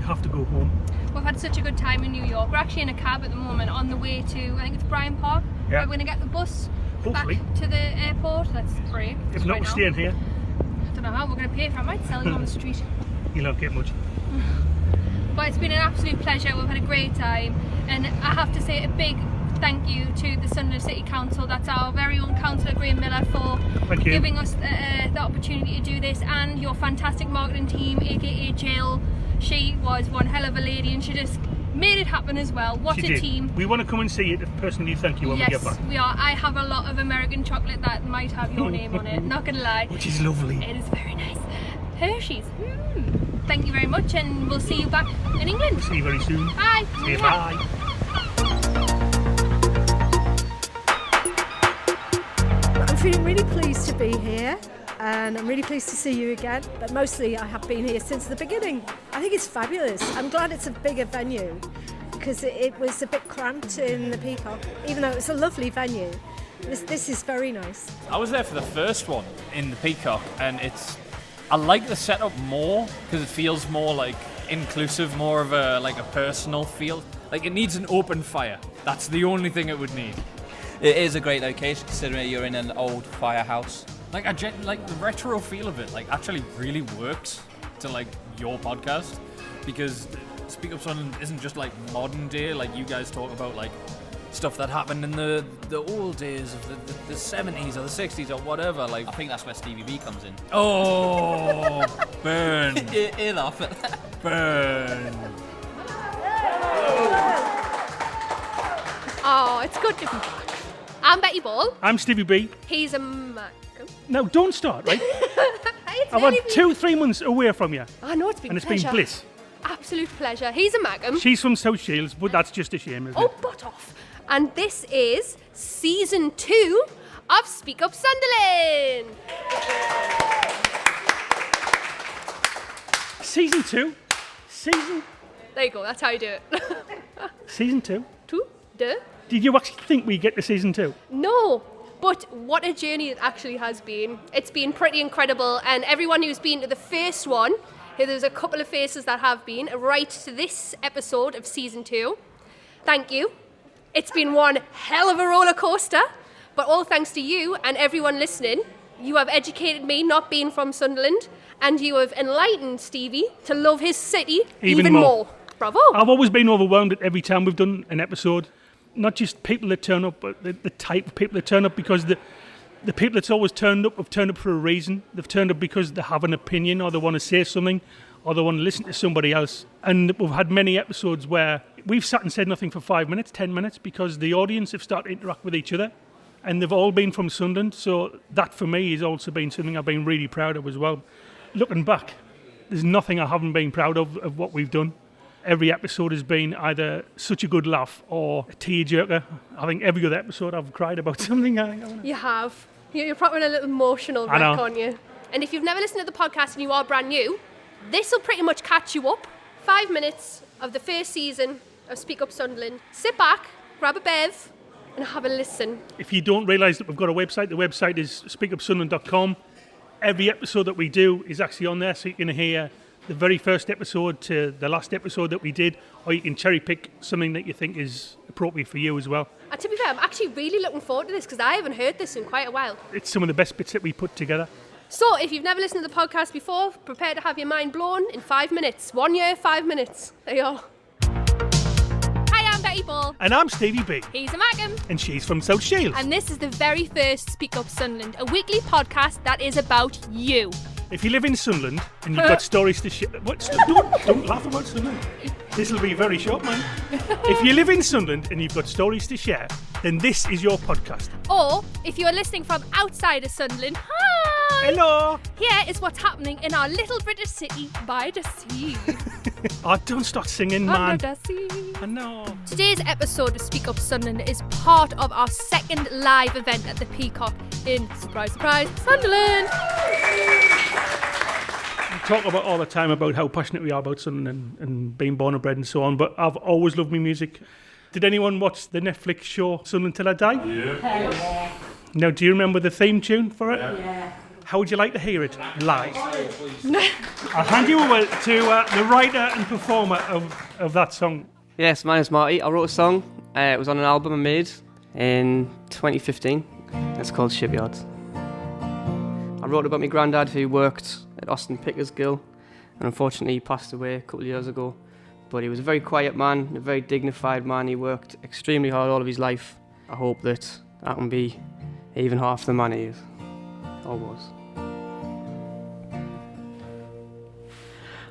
have to go home. We've had such a good time in New York. We're actually in a cab at the moment on the way to, I think it's Bryant Park. Yeah. We're going to get the bus Hopefully. back to the airport. That's great. If not, we're staying here. I don't know how we're going to pay for it. I might sell you on the street. You'll not get much. But it's been an absolute pleasure. We've had a great time. And I have to say a big thank you to the Sunderland City Council. That's our very own councillor Graham Miller for giving us the opportunity to do this, and your fantastic marketing team, aka Jill. She was one hell of a lady and she just made it happen as well. What a team. We want to come and see you to personally thank you when we get back. Yes, we are. I have a lot of American chocolate that might have your name on it, not gonna lie. Which is lovely. It is very nice. Hershey's. Thank you very much, and we'll see you back in England. See you very soon. Bye. See you, bye. I'm feeling really pleased to be here, and I'm really pleased to see you again, but mostly I have been here since the beginning. I think it's fabulous. I'm glad it's a bigger venue because it was a bit cramped in the Peacock, even though it was a lovely venue. This is very nice. I was there for the first one in the Peacock, and I like the setup more because it feels more like inclusive, more of a personal feel. Like it needs an open fire. That's the only thing it would need. It is a great location considering you're in an old firehouse. Like the retro feel of it actually really works to your podcast, because Speak Up Sunderland isn't just modern day, you guys talk about stuff that happened in the old days of the 70s or the 60s or whatever. I think that's where Stevie B comes in. Oh, burn. He'll laugh at that. Burn. Oh, it's good to be back. I'm Betty Ball. I'm Stevie B. He's a Malcolm. No, don't start, right? I've had 2-3 months away from you. I know, it's been And it's pleasure. been bliss. Absolute pleasure. He's a Malcolm. She's from South Shields, but that's just a shame, isn't it? Oh, butt off. And this is season 2 of Speak Up Sunderland. Season 2? There you go, that's how you do it. Season 2? Duh. Did you actually think we'd get to season 2? No, but what a journey it actually has been. It's been pretty incredible, and everyone who's been to the first one, there's a couple of faces that have been, right to this episode of season 2. Thank you. It's been one hell of a roller coaster, but all thanks to you and everyone listening. You have educated me not being from Sunderland, and you have enlightened Stevie to love his city even more. Bravo. I've always been overwhelmed at every time we've done an episode. Not just people that turn up, but the type of people that turn up, because the people that's always turned up have turned up for a reason. They've turned up because they have an opinion, or they want to say something, or they want to listen to somebody else. And we've had many episodes where we've sat and said nothing for 5 minutes, 10 minutes, because the audience have started to interact with each other. And they've all been from Sunderland, so that for me has also been something I've been really proud of as well. Looking back, there's nothing I haven't been proud of what we've done. Every episode has been either such a good laugh or a tearjerker. I think every other episode I've cried about something. You have. You're probably a little emotional wreck, aren't you? And if you've never listened to the podcast and you are brand new, this will pretty much catch you up. 5 minutes of the first season of Speak Up Sunderland. Sit back, grab a bev, and have a listen. If you don't realise that we've got a website, the website is speakupsunderland.com. Every episode that we do is actually on there, so you can hear the very first episode to the last episode that we did, or you can cherry pick something that you think is appropriate for you as well. And to be fair, I'm actually really looking forward to this because I haven't heard this in quite a while. It's some of the best bits that we put together. So if you've never listened to the podcast before, prepare to have your mind blown in 5 minutes. 1 year, 5 minutes. There you are. Hi, I'm Betty Ball. And I'm Stevie B. He's a Malcolm. And she's from South Shields. And this is the very first Speak Up Sunderland, a weekly podcast that is about you. If you live in Sunderland and you've got stories to share... Don't laugh about Sunderland. This will be very short, man. If you live in Sunderland and you've got stories to share, then this is your podcast. Or, if you're listening from outside of Sunderland, hi! Hello! Here is what's happening in our little British city by the sea. Oh, don't start singing, man. Under the sea. I know. Today's episode of Speak Up Sunderland is part of our second live event at the Peacock in, surprise, surprise, Sunderland. We talk about all the time about how passionate we are about Sunderland and being born and bred and so on, but I've always loved my music. Did anyone watch the Netflix show Sunderland Till I Die? Yeah. Now, do you remember the theme tune for it? Yeah. How would you like to hear it live? I'll hand you over to the writer and performer of that song. Yes, my name's Marty. I wrote a song. It was on an album I made in 2015. It's called Shipyards. I wrote about my granddad who worked at Austin Pickers Gill, and unfortunately he passed away a couple of years ago. But he was a very quiet man, a very dignified man. He worked extremely hard all of his life. I hope that can be even half the man he is, or was.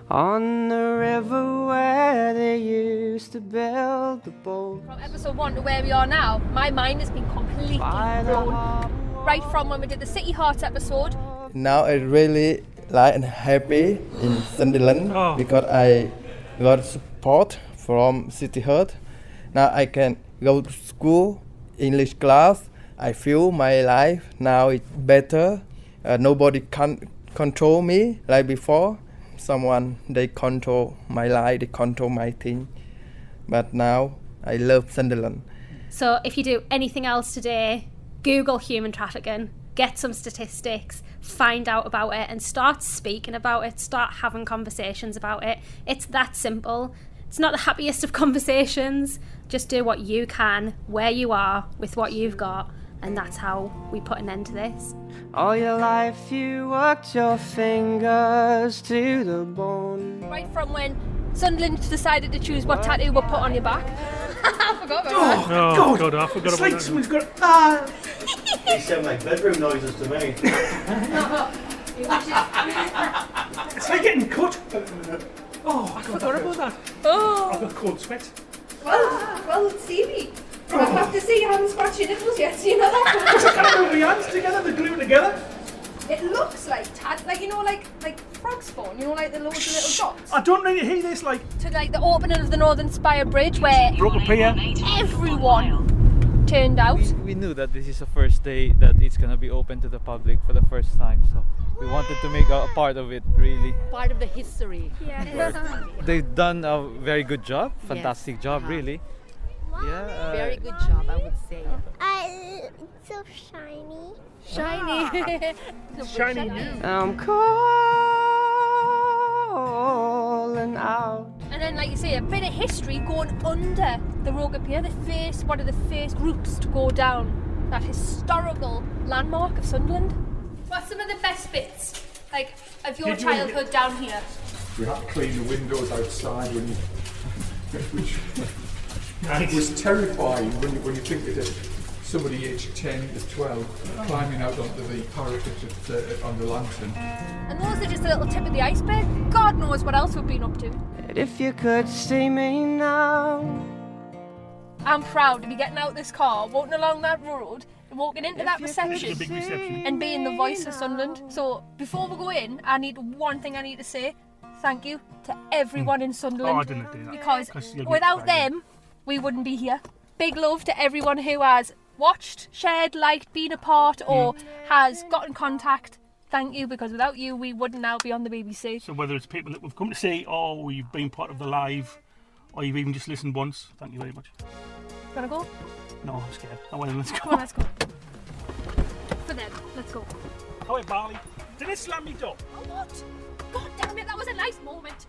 On the river where they used to build the boat. From episode 1 to where we are now, my mind has been completely blown. Right from when we did the City Hearts episode. Now I really like and happy in Sunderland because I got support from City Heart. Now I can go to school, English class. I feel my life now is better. Nobody can control me like before. Someone, they control my life, they control my thing. But now I love Sunderland. So if you do anything else today, Google human trafficking, get some statistics, find out about it and start speaking about it, start having conversations about it. It's that simple. It's not the happiest of conversations. Just do what you can, where you are, with what you've got. And that's how we put an end to this. All your life you worked your fingers to the bone. Right from when Sunderland decided to choose what tattoo we'll put on your back. I forgot about that. Oh, God, I forgot It's about like that. someone's got. They sound like bedroom noises to me. It's like getting cut. Oh, I forgot about that. Oh, I've got cold sweat. well, Stevie. I have to say you haven't scratched your nipples yet, so you know that. I can't move my hands together, they're glued together. It looks like like frog spawn, like the loads of little dots. I don't really hear this, like. To like the opening of the Northern Spire Bridge where Broke a pier. everyone turned out. We knew that this is the first day that it's going to be open to the public for the first time, so we wanted to make a part of it, really. Part of the history. They've done a very good job, fantastic job, really. Yeah, Very good job, I would say. It's so shiny. Shiny. Shiny new. I'm calling out. And then, like you say, a bit of history going under the Roga Pier, one of the first groups to go down that historical landmark of Sunderland. What's some of the best bits, like, of your childhood down here? We had to clean the windows outside which was terrifying when you think that somebody aged 10 to 12 climbing out onto the parapet on the lantern. And those are just a little tip of the iceberg. God knows what else we've been up to. And if you could see me now. I'm proud to be getting out this car, walking along that road, and walking into that reception, Big reception. and being the voice of Sunderland. So before we go in, one thing I need to say. Thank you to everyone in Sunderland. Oh, I didn't do that. Because you'll be without crying. them, we wouldn't be here. Big love to everyone who has watched, shared, liked, been a part, or has got in contact. Thank you, because without you, we wouldn't now be on the BBC. So whether it's people that we've come to see, or you've been part of the live, or you've even just listened once, thank you very much. Wanna go? No, I'm scared. Oh, well, let's go. Come on, let's go. For them, let's go. Oh, wait, Barley. Did it slam me door? Oh, what? God damn it, that was a nice moment.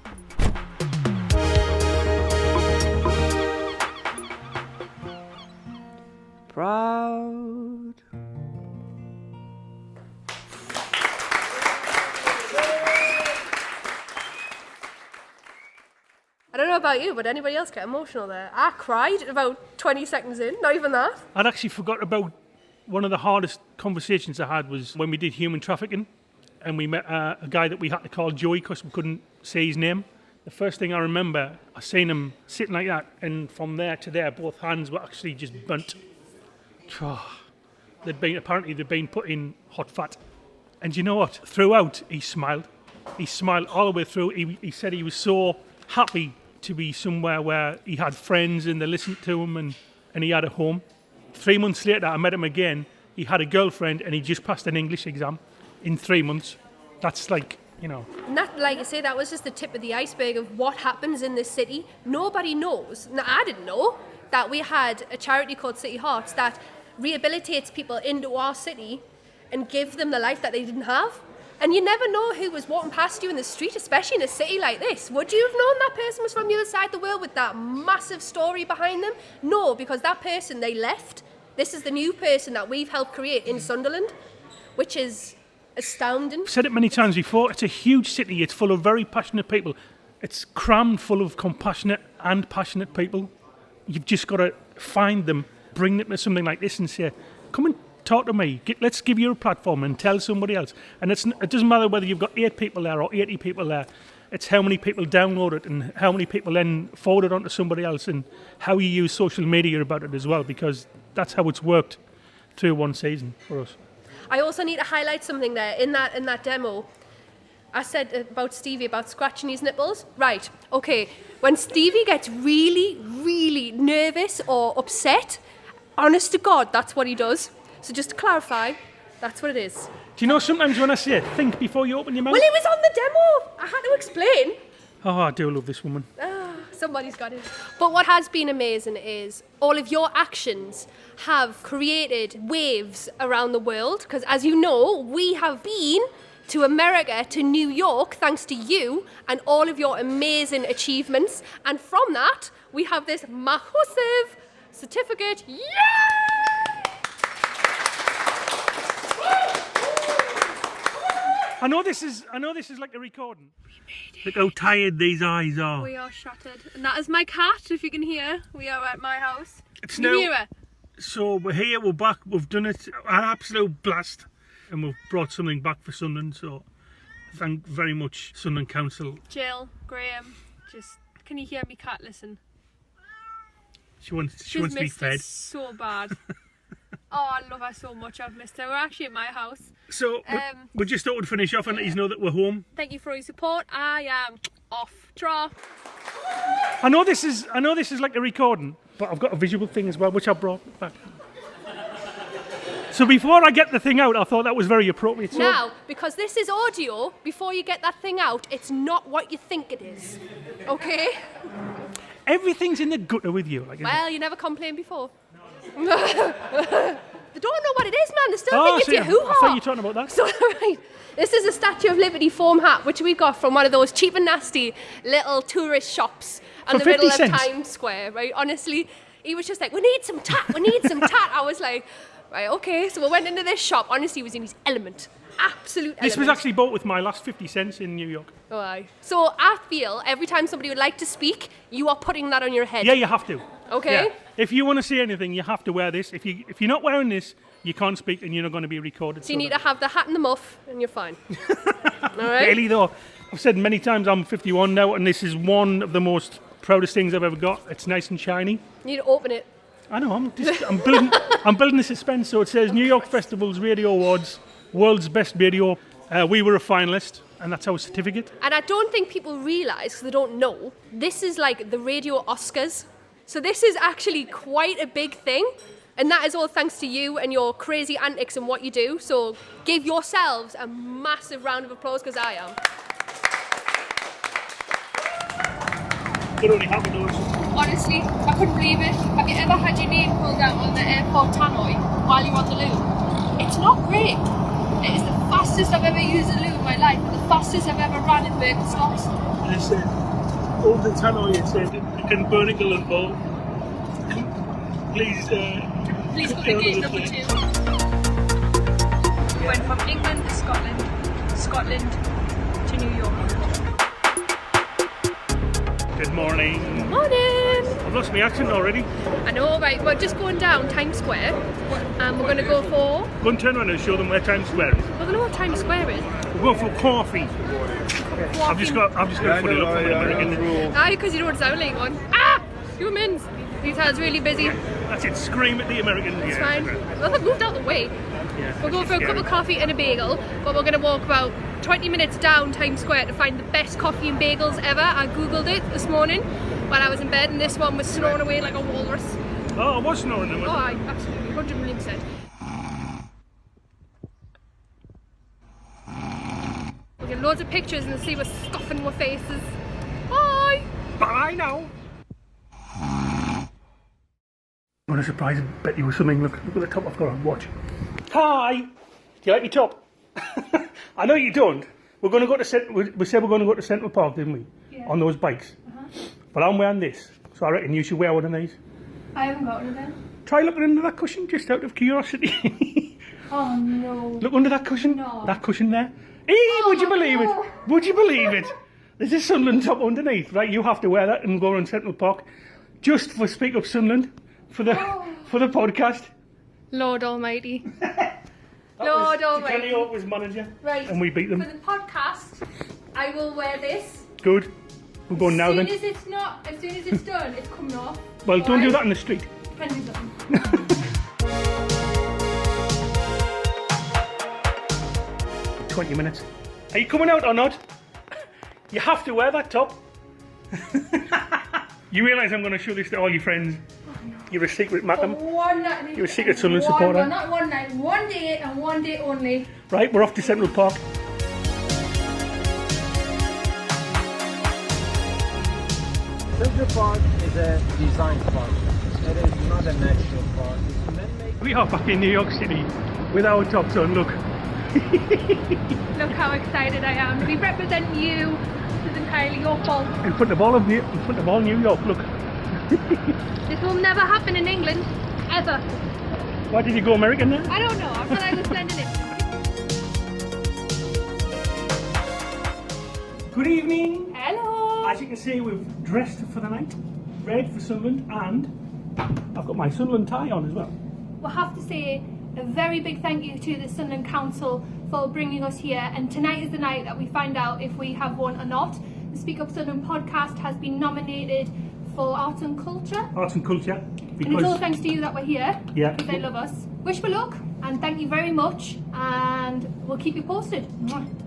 Proud. I don't know about you, but anybody else get emotional there? I cried about 20 seconds in, not even that. I'd actually forgot about one of the hardest conversations I had was when we did human trafficking, and we met a guy that we had to call Joey because we couldn't say his name. The first thing I remember, I seen him sitting like that, and from there to there, both hands were actually just burnt. Apparently they'd been put in hot fat. And you know what? Throughout, he smiled. He smiled all the way through. He said he was so happy to be somewhere where he had friends and they listened to him and he had a home. 3 months later, I met him again. He had a girlfriend and he just passed an English exam in 3 months. That's like, you know. And that, like I say, that was just the tip of the iceberg of what happens in this city. Nobody knows. Now, I didn't know that we had a charity called City Hearts that rehabilitates people into our city and give them the life that they didn't have. And you never know who was walking past you in the street, especially in a city like this. Would you have known that person was from the other side of the world with that massive story behind them? No, because that person, they left. This is the new person that we've helped create in Sunderland, which is astounding. I've said it many times before, it's a huge city, it's full of very passionate people. It's crammed full of compassionate and passionate people. You've just got to find them, bring them to something like this and say, come and talk to me, let's give you a platform and tell somebody else. And it doesn't matter whether you've got 8 people there or 80 people there, it's how many people download it and how many people then forward it on to somebody else and how you use social media about it as well, because that's how it's worked through one season for us. I also need to highlight something there in that demo. I said about Stevie, about scratching his nipples. Right, okay. When Stevie gets really, really nervous or upset, honest to God, that's what he does. So just to clarify, that's what it is. Do you know sometimes when I say think before you open your mouth? Well, it was on the demo. I had to explain. Oh, I do love this woman. Somebody's got it. But what has been amazing is all of your actions have created waves around the world. Because as you know, we have been to America, to New York, thanks to you and all of your amazing achievements. And from that, we have this massive certificate. Yay! I know this is like a recording. Look how tired these eyes are. We are shattered. And that is my cat, if you can hear. We are at my house. It's can you hear her? So we're here, we're back, we've done it. An absolute blast. And we've brought something back for Sunderland, so thank very much Sunderland Council. Jill, Graham, just, can you hear me cat listen? She wants to be fed. It so bad. Oh, I love her so much. I've missed her. We're actually at my house. So we just thought we'd finish off and let you know that we're home. Thank you for your support. I am off. Draw. I know this is like a recording, but I've got a visual thing as well, which I brought back. So before I get the thing out, I thought that was very appropriate. So now, because this is audio, before you get that thing out, it's not what you think it is. Okay? Everything's in the gutter with you. Well, you never complained before. They don't know what it is, man. They still think it's your hoo-ha. I thought you were talking about that. So, right, this is a Statue of Liberty foam hat, which we got from one of those cheap and nasty little tourist shops in the middle of Times Square, right? Honestly, he was just like, we need some tat, we need some tat. I was like, right, okay. So we went into this shop. Honestly, he was in his element. Absolute element. This was actually bought with my last 50 cents in New York. Oh, aye. So I feel every time somebody would like to speak, you are putting that on your head. Yeah, you have to. Okay. Yeah. If you want to say anything, you have to wear this. If you're not wearing this, you can't speak and you're not going to be recorded. So you need to have the hat and the muff, and you're fine. All right. Really though, I've said many times I'm 51 now, and this is one of the most proudest things I've ever got. It's nice and shiny. You need to open it. I know. I'm building the suspense. So it says New York Festival's Radio Awards, World's Best Radio. We were a finalist, and that's our certificate. And I don't think people realise, because they don't know, this is like the Radio Oscars. So this is actually quite a big thing. And that is all thanks to you and your crazy antics and what you do. So give yourselves a massive round of applause, because I am. Could only happen to us. Honestly, I couldn't believe it. Have you ever had your name pulled out on the airport tannoy while you're on the loo? It's not great. It is the fastest I've ever used a loo in my life, and the fastest I've ever ran in Birkenstocks. And it said, over the tannoy, it said, you can burn it and ball. Please go to gate number 2. We went from England to Scotland to New York. Good morning. Good morning. I've lost my accent already. I know, right? We're just going down Times Square, and we're going to go for... Go and turn around and show them where Times Square is. Well, they know what Times Square is. We're going for coffee. I've just got a funny look for the American rule. Ah, because you don't sound like one. Ah! Humans! Retail's really busy. That's it, scream at the Americans. It's fine. Well, they've moved out the way. Yeah, we're going for a cup of coffee and a bagel, but we're going to walk about 20 minutes down Times Square to find the best coffee and bagels ever. I googled it this morning while I was in bed, and this one was snoring away like a walrus. Oh, I was snoring away. Oh, aye, absolutely, 100%. We'll get loads of pictures and see we're scoffing with faces. Bye! Bye now! I'm going to surprise Betty with something. Look at the top I've got on. Watch. Hi! you like your top? I know you don't. We're going to go to we said we're going to go to Central Park, didn't we? Yeah. On those bikes. But I'm wearing this, so I reckon you should wear one of these. I haven't got one of them. Try looking under that cushion, just out of curiosity. Oh no. Look under that cushion. No. That cushion there. Would you believe it? Would you believe it? There's a Sunderland top underneath, right? You have to wear that and go around Central Park, just for Speak Up Sunderland, for the podcast. Lord Almighty. Lord Almighty. Kenny Oak was manager, right? And we beat them. For the podcast, I will wear this. Good. We're going now then. As soon as it's done, it's coming off. Well, don't do that in the street. Can do something. 20 minutes. Are you coming out or not? You have to wear that top. You realise I'm going to show this to all your friends. You're a secret Macam. You're a secret Sunderland supporter. Well, not one night, one day and one day only. Right, we're off to Central Park. Central Park is a design park. It is not a natural park. It's man-made. We are back in New York City with our tops on, look. Look how excited I am to be representing you. This is entirely your fault. In front of all New York, look. This will never happen in England, ever. Why did you go American then? I don't know, I thought I was sending it. Good evening. Hello. As you can see, we've dressed for the night. Red for Sunderland, and I've got my Sunderland tie on as well. We'll have to say a very big thank you to the Sunderland Council for bringing us here, and tonight is the night that we find out if we have won or not. The Speak Up Sunderland podcast has been nominated for Arts and Culture. Arts and Culture. And it's all thanks to you that we're here. Yeah. Because they love us. Wish me luck, and thank you very much, and we'll keep you posted.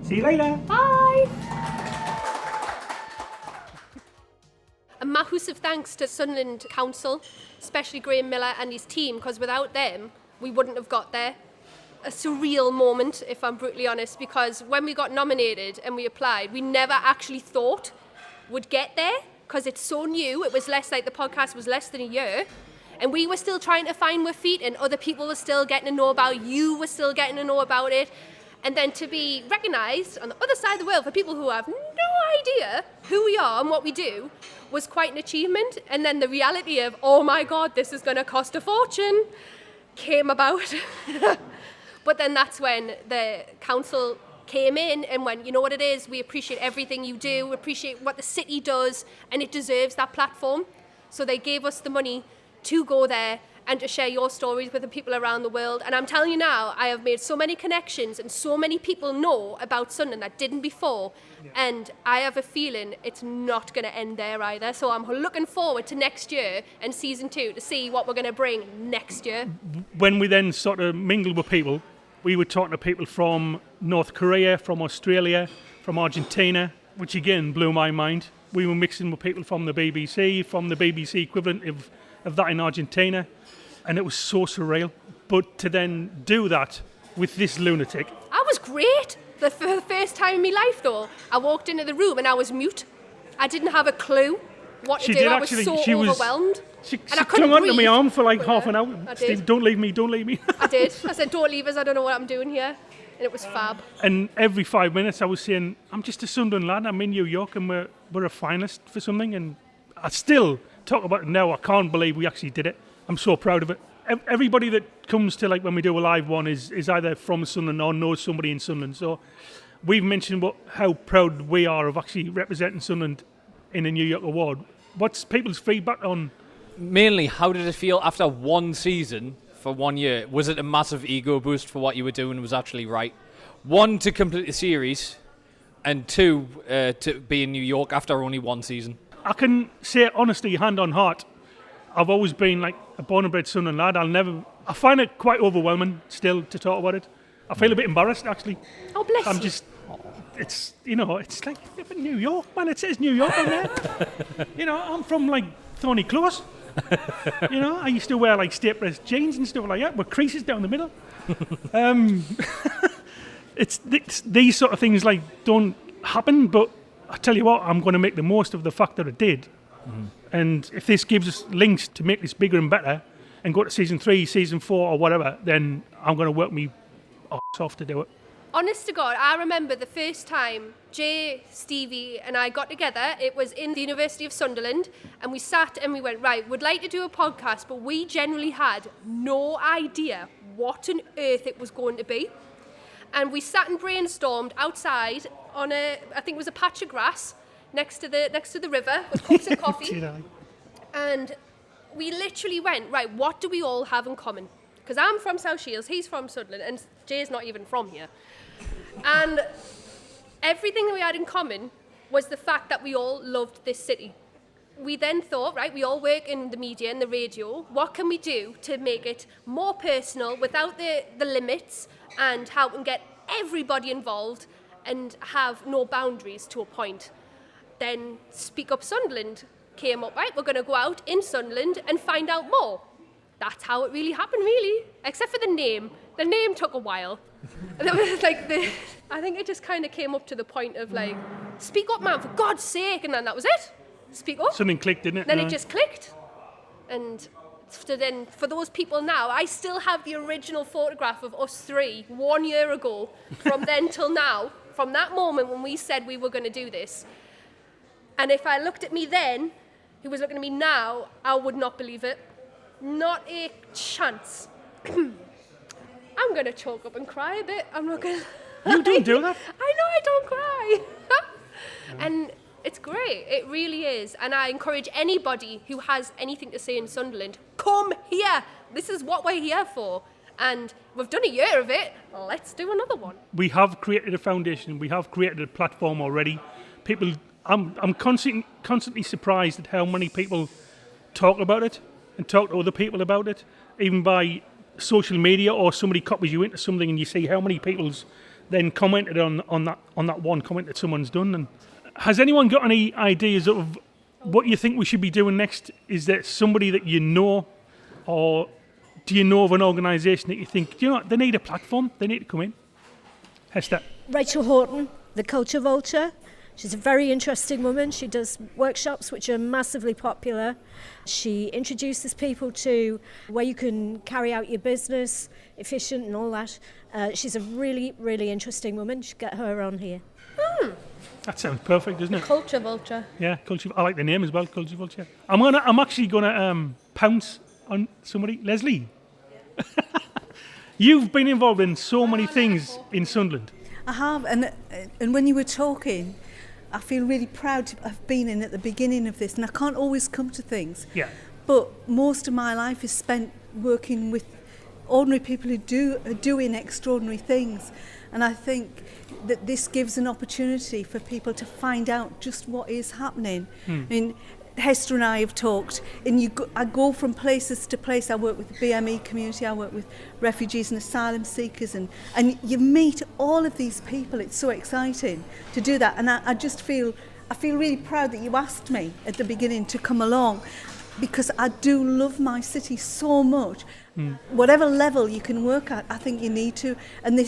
See you later. Bye. A massive thanks to Sunderland Council, especially Graham Miller and his team, because without them, we wouldn't have got there. A surreal moment, if I'm brutally honest, because when we got nominated and we applied, we never actually thought would get there, because it's so new. It was less like the podcast was less than a year, and we were still trying to find our feet, and other people were still getting to know about it. You were still getting to know about it. And then to be recognised on the other side of the world for people who have no idea who we are and what we do was quite an achievement. And then the reality of, oh my God, this is going to cost a fortune, came about. But then that's when the council came in and went, you know what it is, we appreciate everything you do, we appreciate what the city does, and it deserves that platform. So they gave us the money to go there and to share your stories with the people around the world. And I'm telling you now, I have made so many connections and so many people know about Sunderland that didn't before. Yeah. And I have a feeling it's not going to end there either. So I'm looking forward to next year and season 2 to see what we're going to bring next year. When we then sort of mingled with people, we were talking to people from North Korea, from Australia, from Argentina, which again blew my mind. We were mixing with people from the BBC equivalent of that in Argentina. And it was so surreal. But to then do that with this lunatic. I was great. For the first time in my life, though, I walked into the room and I was mute. I didn't have a clue what to do. I was so overwhelmed. She clung onto my arm for like half an hour. Steve, don't leave me. I did. I said, don't leave us, I don't know what I'm doing here. And it was fab. And every 5 minutes I was saying, I'm just a Sunderland lad, I'm in New York and we're a finalist for something. And I still talk about it now. I can't believe we actually did it. I'm so proud of it. Everybody that comes to like when we do a live one is either from Sunderland or knows somebody in Sunderland. So we've mentioned how proud we are of actually representing Sunderland in a New York award. What's people's feedback on? Mainly, how did it feel after one season for 1 year? Was it a massive ego boost for what you were doing was actually right? 1, to complete the series, and 2, to be in New York after only 1 season. I can say honestly, hand on heart, I've always been like a born and bred Sunderland lad. I find it quite overwhelming still to talk about it. I feel a bit embarrassed actually. Oh, bless you. I'm just, it's like New York, man. It says New York on there. I'm from like Thorny Close. I used to wear like straight-breast jeans and stuff like that with creases down the middle. It's these sort of things like don't happen, but I tell you what, I'm going to make the most of the fact that it did. Mm-hmm. And if this gives us links to make this bigger and better and go to season 3, season 4 or whatever, then I'm going to work me arse off to do it. Honest to God, I remember the first time Jay, Stevie and I got together. It was in the University of Sunderland, and we sat and we went, right, we'd like to do a podcast, but we generally had no idea what on earth it was going to be. And we sat and brainstormed outside on I think it was a patch of grass next to the river with cups of coffee. And we literally went, right, what do we all have in common? Because I'm from South Shields, he's from Sunderland, and Jay's not even from here. And everything that we had in common was the fact that we all loved this city. We then thought, right, we all work in the media and the radio. What can we do to make it more personal without the limits, and how we can get everybody involved and have no boundaries to a point? Then Speak Up Sunderland came up, right, we're going to go out in Sunderland and find out more. That's how it really happened, really. Except for the name. The name took a while. And it was like I think it just kind of came up to the point of like, speak up, man, for God's sake. And then that was it. Speak up. Something clicked, didn't it? Then it just clicked. And so then for those people now, I still have the original photograph of us three 1 year ago. From then till now, from that moment when we said we were going to do this. And if I looked at me then, who was looking at me now, I would not believe it. Not a chance. I'm going to choke up and cry a bit. I'm not going to... You don't do that. I know I don't cry. And it's great. It really is. And I encourage anybody who has anything to say in Sunderland, come here. This is what we're here for. And we've done a year of it. Let's do another one. We have created a foundation. We have created a platform already. People... I'm constantly surprised at how many people talk about it and talk to other people about it, even by social media, or somebody copies you into something and you see how many people's then commented on that one comment that someone's done. And has anyone got any ideas of what you think we should be doing next? Is there somebody that you know, or do you know of an organisation that you think, do you know what, they need a platform, they need to come in? Hester. Rachel Horton, the Culture Vulture. She's a very interesting woman. She does workshops which are massively popular. She introduces people to where you can carry out your business, efficient and all that. She's a really, really interesting woman. You should get her on here. That sounds perfect, doesn't it? Culture Vulture. Yeah, Culture. I like the name as well, Culture Vulture. I'm actually gonna pounce on somebody. Leslie, you've been involved in so many things in Sunderland. I have, and when you were talking, I feel really proud to have been in at the beginning of this, and I can't always come to things. Yeah. But most of my life is spent working with ordinary people who are doing extraordinary things, and I think that this gives an opportunity for people to find out just what is happening. I mean, Hester and I have talked, and I go from places to place. I work with the BME community, I work with refugees and asylum seekers, and you meet all of these people. It's so exciting to do that, and I feel really proud that you asked me at the beginning to come along, because I do love my city so much. Whatever level you can work at, I think you need to, and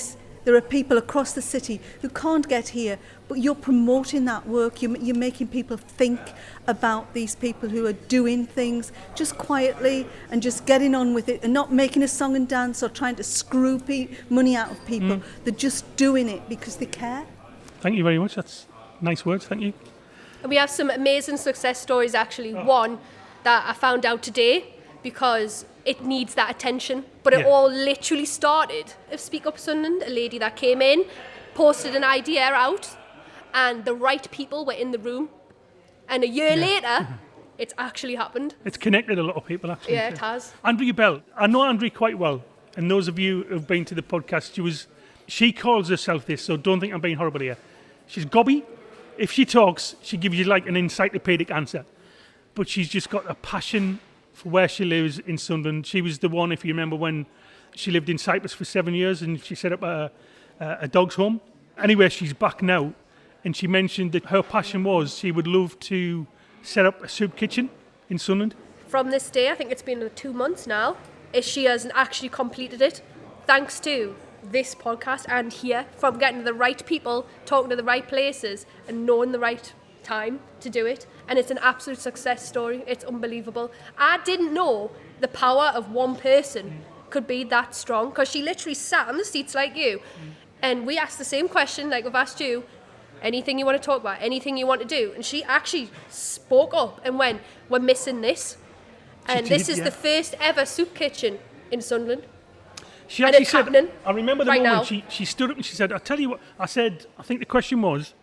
there are people across the city who can't get here, but you're promoting that work. You're making people think about these people who are doing things just quietly and just getting on with it, and not making a song and dance or trying to screw money out of people. They're just doing it because they care. Thank you very much. That's nice words. Thank you. And we have some amazing success stories, actually. One that I found out today, because it needs that attention. But it all literally started of Speak Up Sunderland, a lady that came in, posted an idea out, and the right people were in the room. And a year later, it's actually happened. It's connected a lot of people, actually. Yeah, it has. Andrea Bell. I know Andrea quite well. And those of you who've been to the podcast, she calls herself this, so don't think I'm being horrible here. She's gobby. If she talks, she gives you like an encyclopedic answer. But she's just got a passion for where she lives in Sunderland. She was the one, if you remember, when she lived in Cyprus for 7 years and she set up a dog's home. Anyway, she's back now, and she mentioned that her passion was she would love to set up a soup kitchen in Sunderland. From this day, I think it's been 2 months now, she has actually completed it, thanks to this podcast and here, from getting to the right people, talking to the right places, and knowing the right time to do it. And it's an absolute success story. It's unbelievable. I didn't know the power of one person could be that strong, because she literally sat on the seats like you, and we asked the same question like we've asked you, anything you want to talk about, anything you want to do, and she actually spoke up and went, we're missing this, and this is the first ever soup kitchen in Sunderland. She actually said, happening I remember the right moment now. she stood up and she said, I'll tell you what, I said, I think the question was,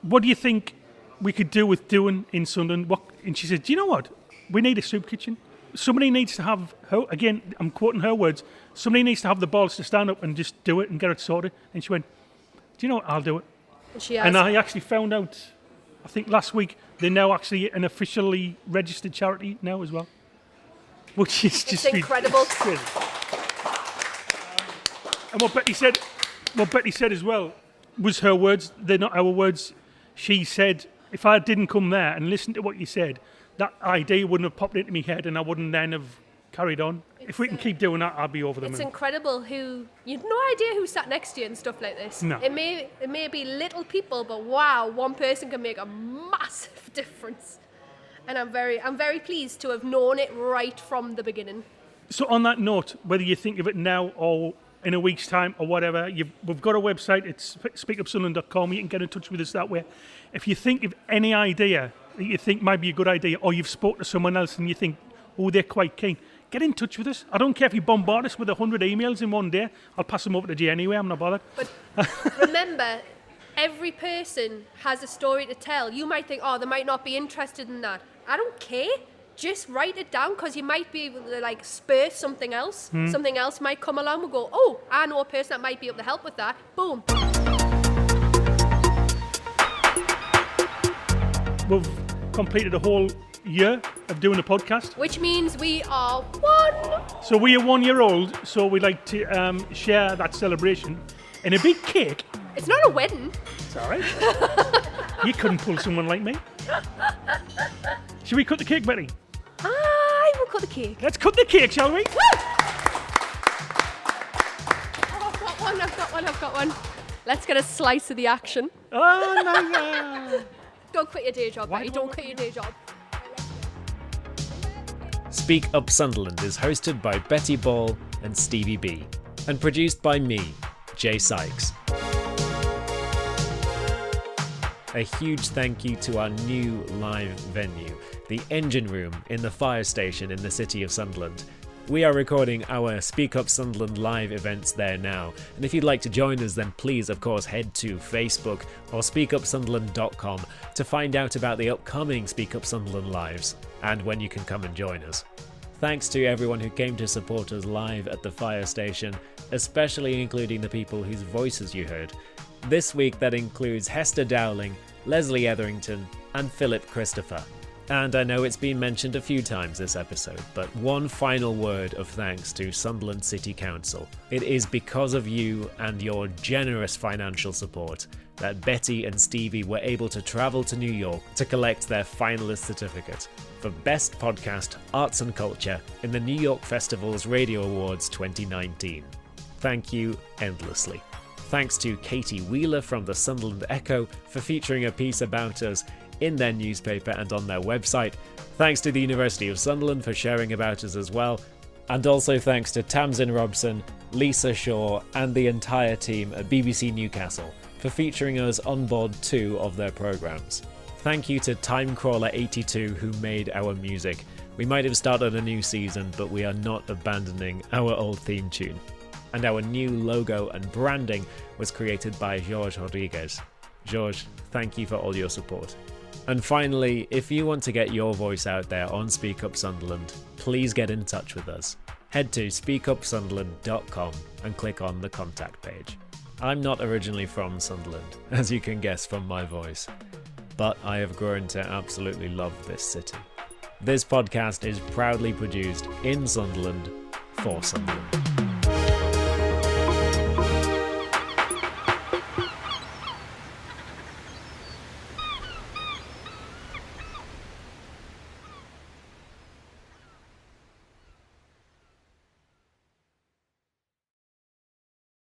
what do you think we could do with doing in Sunderland? And she said, do you know what? We need a soup kitchen. Somebody needs to have, again, I'm quoting her words, somebody needs to have the balls to stand up and just do it and get it sorted. And she went, do you know what? I'll do it. And she has. And I actually found out, I think last week, they're now actually an officially registered charity now as well. Which is just incredible. And what Betty said as well was her words. They're not our words. She said, if I didn't come there and listen to what you said, that idea wouldn't have popped into my head and I wouldn't then have carried on. If we can keep doing that, I'll be over the moon. It's incredible who, you've no idea who sat next to you and stuff like this. No. It may be little people, but wow, one person can make a massive difference. And I'm very pleased to have known it right from the beginning. So on that note, whether you think of it now or in a week's time or whatever, we've got a website, it's speakupsunderland.com. You can get in touch with us that way. If you think of any idea that you think might be a good idea, or you've spoken to someone else and you think, oh, they're quite keen, get in touch with us. I don't care if you bombard us with 100 emails in one day. I'll pass them over to Jay anyway. I'm not bothered. But remember, every person has a story to tell. You might think, oh, they might not be interested in that. I don't care. Just write it down, because you might be able to like spur something else. Something else might come along and go, oh, I know a person that might be able to help with that. Boom. We've completed a whole year of doing a podcast. Which means we are 1. So we are 1 year old, so we'd like to share that celebration in a big cake. It's not a wedding. It's all right. You couldn't pull someone like me. Should we cut the cake, Betty? I will cut the cake. Let's cut the cake, shall we? Woo! Oh, I've got one. Let's get a slice of the action. Oh, nice. Don't quit your day job, Betty. Don't quit your day job. Speak Up Sunderland is hosted by Betty Ball and Stevie B, and produced by me, Jay Sykes. A huge thank you to our new live venue, the Engine Room in the fire station in the city of Sunderland. We are recording our Speak Up Sunderland live events there now, and if you'd like to join us, then please, of course, head to Facebook or speakupsunderland.com to find out about the upcoming Speak Up Sunderland lives and when you can come and join us. Thanks to everyone who came to support us live at the fire station, especially including the people whose voices you heard. This week that includes Hester Dowling, Leslie Etherington, and Philip Christopher. And I know it's been mentioned a few times this episode, but one final word of thanks to Sunderland City Council. It is because of you and your generous financial support that Betty and Stevie were able to travel to New York to collect their finalist certificate for Best Podcast, Arts and Culture in the New York Festival's Radio Awards 2019. Thank you endlessly. Thanks to Katie Wheeler from the Sunderland Echo for featuring a piece about us in their newspaper and on their website. Thanks to the University of Sunderland for sharing about us as well. And also thanks to Tamsin Robson, Lisa Shaw, and the entire team at BBC Newcastle for featuring us on board 2 of their programmes. Thank you to Timecrawler82 who made our music. We might have started a new season, but we are not abandoning our old theme tune. And our new logo and branding was created by Jorge Rodriguez. Jorge, thank you for all your support. And finally, if you want to get your voice out there on Speak Up Sunderland, please get in touch with us. Head to speakupsunderland.com and click on the contact page. I'm not originally from Sunderland, as you can guess from my voice, but I have grown to absolutely love this city. This podcast is proudly produced in Sunderland for Sunderland.